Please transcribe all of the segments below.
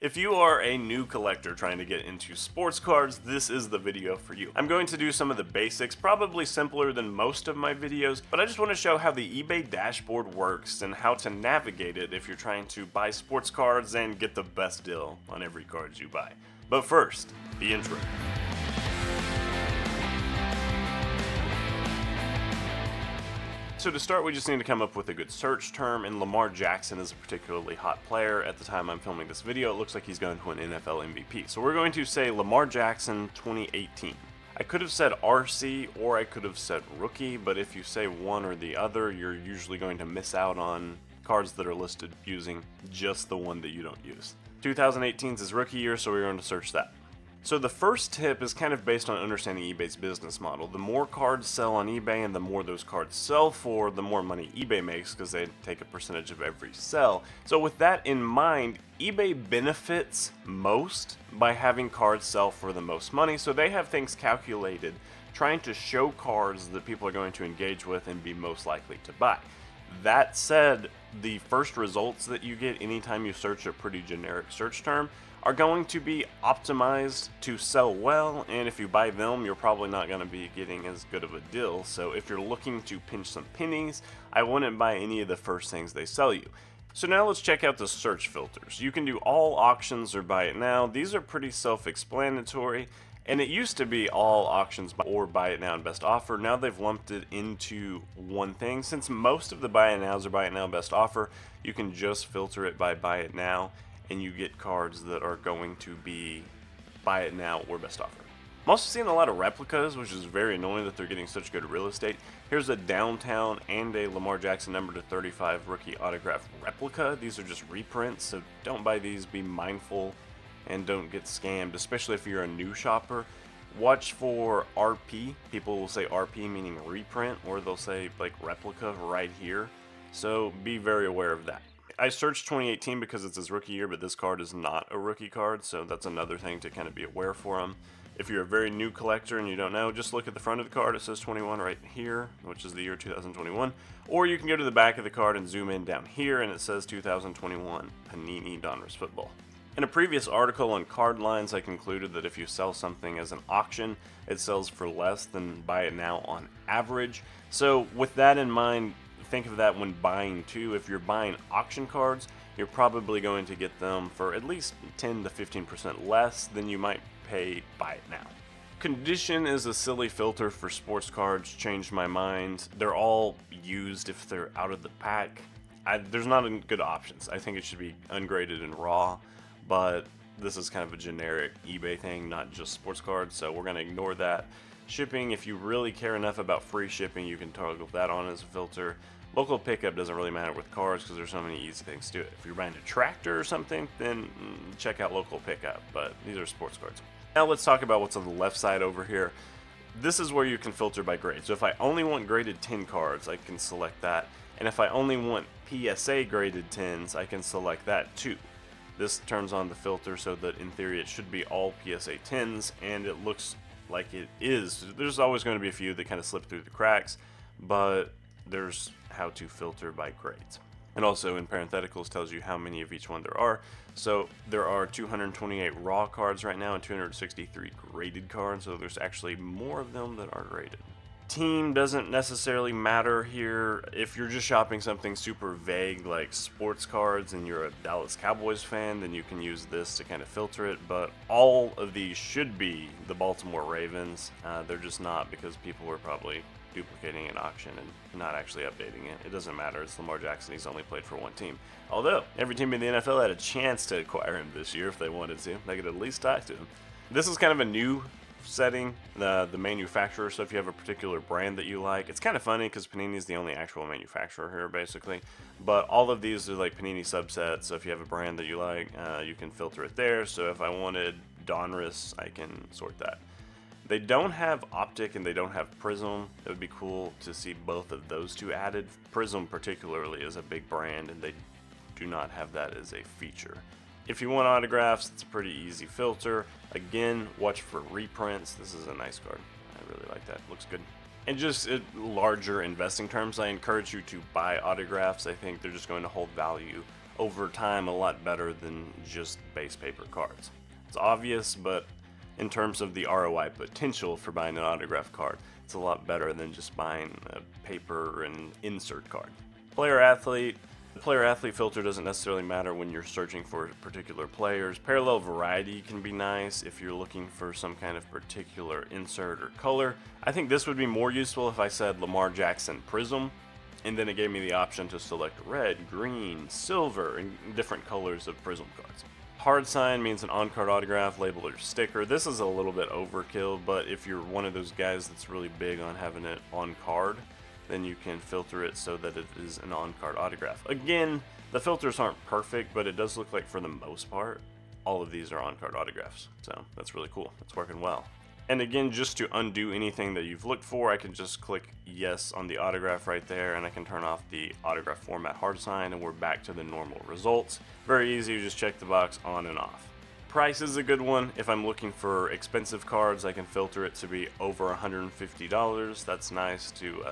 If you are a new collector trying to get into sports cards, this is the video for you. I'm going to do some of the basics, probably simpler than most of my videos, but I just want to show how the eBay dashboard works and how to navigate it if you're trying to buy sports cards and get the best deal on every card you buy. But first, the intro. So to start, we just need to come up with a good search term, and Lamar Jackson is a particularly hot player. At the time I'm filming this video, it looks like he's going to an NFL MVP. So we're going to say Lamar Jackson 2018. I could have said RC or I could have said rookie, but if you say one or the other, you're usually going to miss out on cards that are listed using just the one that you don't use. 2018 is his rookie year, so we're going to search that. So the first tip is kind of based on understanding eBay's business model. The more cards sell on eBay and the more those cards sell for, the more money eBay makes because they take a percentage of every sell. So with that in mind, eBay benefits most by having cards sell for the most money. So they have things calculated trying to show cards that people are going to engage with and be most likely to buy. That said, the first results that you get anytime you search a pretty generic search term are going to be optimized to sell well, and if you buy them, you're probably not going to be getting as good of a deal. So if you're looking to pinch some pennies, I wouldn't buy any of the first things they sell you. So now let's check out the search filters. You can do all auctions or buy it now. These are pretty self-explanatory, and it used to be all auctions or buy it now and best offer. Now they've lumped it into one thing. Since most of the buy it nows are buy it now best offer, you can just filter it by buy it now, and you get cards that are going to be buy it now or best offer. I'm also seeing a lot of replicas, which is very annoying that they're getting such good real estate. Here's a downtown and a Lamar Jackson number to 35 rookie autograph replica. These are just reprints, so don't buy these. Be mindful and don't get scammed, especially if you're a new shopper. Watch for RP. People will say RP meaning reprint, or they'll say like replica right here. So be very aware of that. I searched 2018 because it's his rookie year, but this card is not a rookie card, so that's another thing to kind of be aware for him. If you're a very new collector and you don't know, just look at the front of the card. It says 21 right here, which is the year 2021. Or you can go to the back of the card and zoom in down here, and it says 2021 Panini Donruss Football. In a previous article on card lines, I concluded that if you sell something as an auction, it sells for less than buy it now on average. So with that in mind, think of that when buying too. If you're buying auction cards, you're probably going to get them for at least 10 to 15% less than you might pay buy it now. Condition is a silly filter for sports cards. Changed my mind. They're all used if they're out of the pack. There's not good options. I think it should be ungraded and raw, but this is kind of a generic eBay thing, not just sports cards, so we're going to ignore that. Shipping, if you really care enough about free shipping, you can toggle that on as a filter. Local pickup doesn't really matter with cars because there's so many easy things to do it. If you're buying a tractor or something, then check out local pickup, but these are sports cards. Now let's talk about what's on the left side over here. This is where you can filter by grade. So if I only want graded 10 cards, I can select that. And if I only want PSA graded 10s, I can select that too. This turns on the filter so that in theory it should be all PSA 10s, and it looks like it is. There's always going to be a few that kind of slip through the cracks, but there's how to filter by grades. And also in parentheticals tells you how many of each one there are. So there are 228 raw cards right now and 263 graded cards, so there's actually more of them that are graded. Team doesn't necessarily matter here. If you're just shopping something super vague like sports cards and you're a Dallas Cowboys fan, then you can use this to kind of filter it, but all of these should be the Baltimore Ravens. They're just not, because people were probably duplicating an auction and not actually updating it. It doesn't matter. It's Lamar Jackson. He's only played for one team. Although every team in the NFL had a chance to acquire him this year if they wanted to. They could at least talk to him. This is kind of a new setting, the manufacturer. So if you have a particular brand that you like, it's kind of funny because Panini is the only actual manufacturer here basically, but all of these are like Panini subsets. So if you have a brand that you like, you can filter it there. So if I wanted Donruss, I can sort that. They don't have Optic and they don't have Prism. It would be cool to see both of those two added. Prism particularly is a big brand and they do not have that as a feature. If you want autographs, it's a pretty easy filter. Again, watch for reprints. This is a nice card. I really like that. Looks good. And just larger investing terms, I encourage you to buy autographs. I think they're just going to hold value over time a lot better than just base paper cards. It's obvious, but in terms of the ROI potential for buying an autograph card, it's a lot better than just buying a paper and insert card. Player athlete. The player athlete filter doesn't necessarily matter when you're searching for particular players. Parallel variety can be nice if you're looking for some kind of particular insert or color. I think this would be more useful if I said Lamar Jackson Prism, and then it gave me the option to select red, green, silver, and different colors of Prism cards. Hard sign means an on-card autograph, label, or sticker. This is a little bit overkill, but if you're one of those guys that's really big on having it on card, then you can filter it so that it is an on-card autograph. Again, the filters aren't perfect, but it does look like for the most part, all of these are on-card autographs. So that's really cool. It's working well. And again, just to undo anything that you've looked for, I can just click yes on the autograph right there, and I can turn off the autograph format hard sign, and we're back to the normal results. Very easy, you just check the box on and off. Price is a good one. If I'm looking for expensive cards, I can filter it to be over $150. That's nice to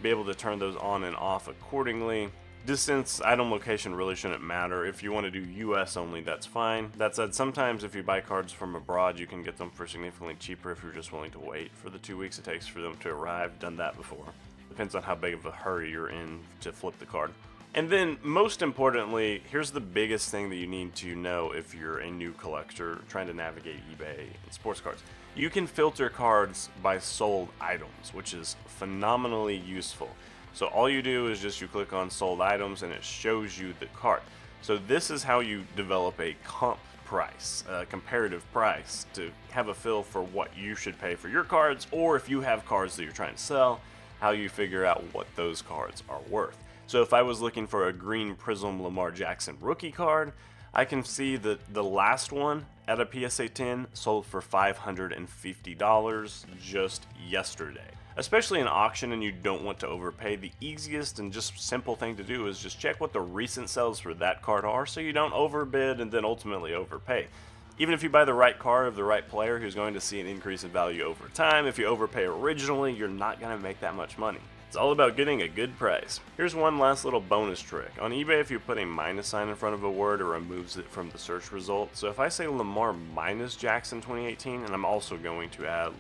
be able to turn those on and off accordingly. Distance, item location really shouldn't matter. If you want to do US only, that's fine. That said, sometimes if you buy cards from abroad, you can get them for significantly cheaper if you're just willing to wait for the 2 weeks it takes for them to arrive. Done that before. Depends on how big of a hurry you're in to flip the card. And then, most importantly, here's the biggest thing that you need to know if you're a new collector trying to navigate eBay and sports cards. You can filter cards by sold items, which is phenomenally useful. So all you do is just you click on sold items and it shows you the card. So this is how you develop a comp price, a comparative price, to have a feel for what you should pay for your cards, or if you have cards that you're trying to sell, how you figure out what those cards are worth. So if I was looking for a green Prism Lamar Jackson rookie card, I can see that the last one at a PSA 10 sold for $550 just yesterday. Especially in auction and you don't want to overpay, the easiest and just simple thing to do is just check what the recent sales for that card are so you don't overbid and then ultimately overpay. Even if you buy the right card of the right player who's going to see an increase in value over time, if you overpay originally, you're not going to make that much money. It's all about getting a good price. Here's one last little bonus trick. On eBay, if you put a minus sign in front of a word, it removes it from the search result. So if I say Lamar minus Jackson 2018, and I'm also going to add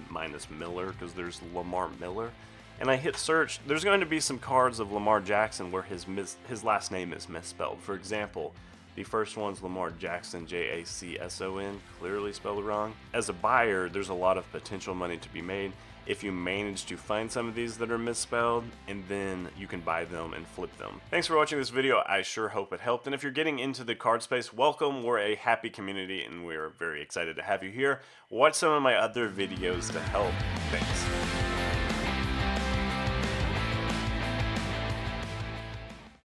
minus Miller because there's Lamar Miller, and I hit search, there's going to be some cards of Lamar Jackson where his last name is misspelled. For example, the first one's Lamar Jackson, Jacson, clearly spelled wrong. As a buyer, there's a lot of potential money to be made if you manage to find some of these that are misspelled, and then you can buy them and flip them. Thanks for watching this video. I sure hope it helped. And if you're getting into the card space, welcome. We're a happy community, and we're very excited to have you here. Watch some of my other videos to help. Thanks.